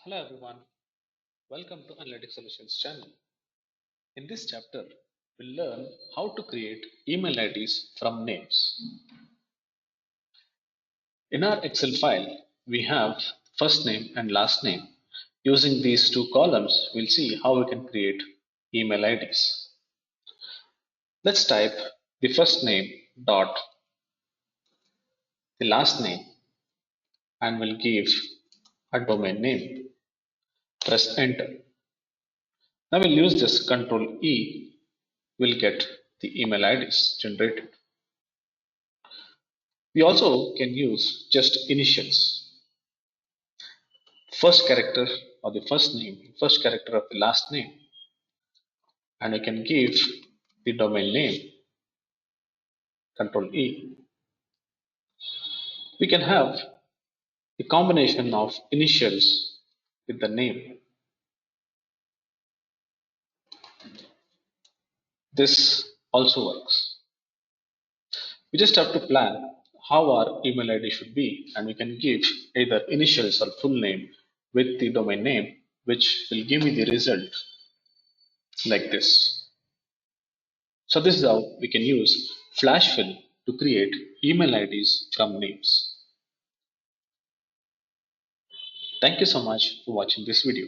Hello everyone, welcome to Analytic Solutions channel. In this chapter, we'll learn how to create email IDs from names. In our Excel file, we have first name and last name. Using these two columns, we'll see how we can create email IDs. Let's type the first name dot the last name and we'll give a domain name. Press enter. Now we'll use this Control E. We'll get the email IDs generated. We also can use just initials. First character of the first name, first character of the last name, and we can give the domain name, Control E. We can have a combination of initials with the name. This also works. We just have to plan how our email ID should be, and we can give either initials or full name with the domain name, which will give me the result like this. So this is how we can use flash fill to create email IDs from names. Thank you so much for watching this video.